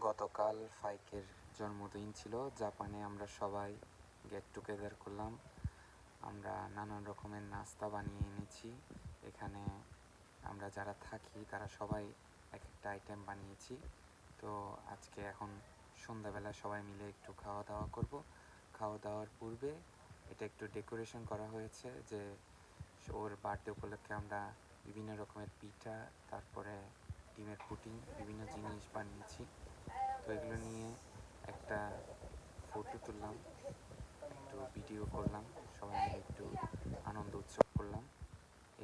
গতকাল ফাইকের জন্মদিন ছিল জাপানে। আমরা সবাই গেট টুগেদার করলাম। আমরা নানান রকমের নাস্তা বানিয়ে এনেছি। এখানে আমরা যারা থাকি তারা সবাই এক একটা আইটেম বানিয়েছি। তো আজকে এখন সন্ধ্যাবেলা সবাই মিলে একটু খাওয়া দাওয়া করব। খাওয়া দাওয়ার পূর্বে এটা একটু ডেকোরেশন করা হয়েছে যে ওর বার্থডে উপলক্ষে আমরা বিভিন্ন রকমের পিঠা, তারপরে ডিমের পুডিং, বিভিন্ন জিনিস বানিয়েছি। তো এগুলো নিয়ে একটা ফটো তুললাম, একটু ভিডিও করলাম, সবাই মিলে একটু আনন্দ উৎসব করলাম।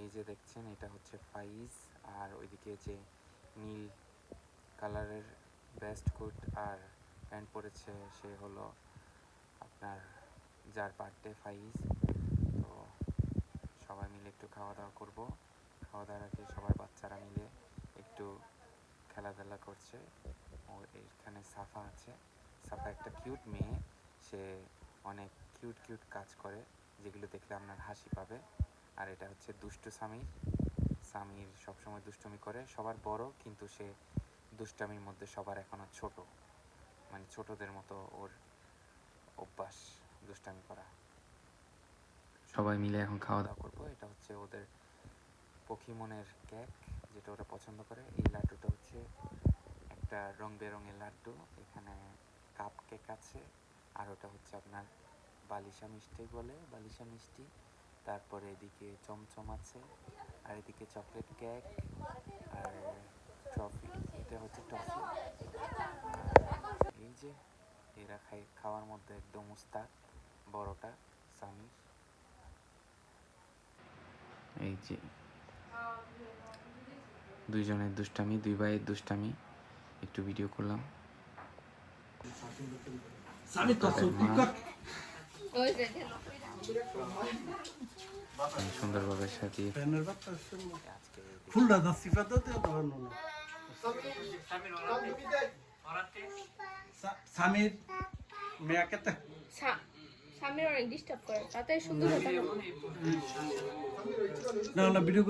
এই যে দেখছেন এটা হচ্ছে ফাইজ, আর ওইদিকে যে নীল কালারের বেস্ট কোট আর প্যান্ট পরেছে সে হলো আপনার যার বার্থডে ফাইজ। তো সবাই মিলে একটু খাওয়া দাওয়া করব। খাওয়া দাওয়ার আগে সবার বাচ্চারা মিলে একটু খেলাধুলা করছে। ও এখানে সাফা আছে। সাফা একটা কিউট মেয়ে, সে অনেক কিউট কিউট কাজ করে যেগুলো দেখলে আপনার হাসি পাবে। আর এটা হচ্ছে দুষ্টু সামির। সামির সবসময় দুষ্টুমি করে, সবার বড় কিন্তু সে দুষ্টামির মধ্যে সবার এখনও ছোট, মানে ছোটদের মতো ওর অভ্যাস দুষ্টামি করা। সবাই মিলে এখন খাওয়া দাওয়া করবো। এটা হচ্ছে ওদের পকিমনের কেক, যেটা ওরা পছন্দ করে। এই লাড্ডুটা হচ্ছে একটা রং বেরঙের লাড্ডু। এখানে কাপ কেক আছে, আর ওটা হচ্ছে আপনার বালিশা মিষ্টি বলে, বালিশা মিষ্টি। তারপরে এদিকে চমচম আছে, আর এদিকে চকলেট কেক, আর ট্রফি, এটা হচ্ছে টফি। এই যে এরা খাওয়ার মধ্যে একদম উস্তাদ, বড়টা সামির। এই যে দুইজনের দুষ্টামি, দুই ভাইয়ের দুষ্টামি একটু ভিডিও করলাম। সুন্দরভাবে সাজিয়ে সামির মেয়াকে সামির অনেক ডিস্টার্ব করে, তাতে সুন্দর না ভিডিও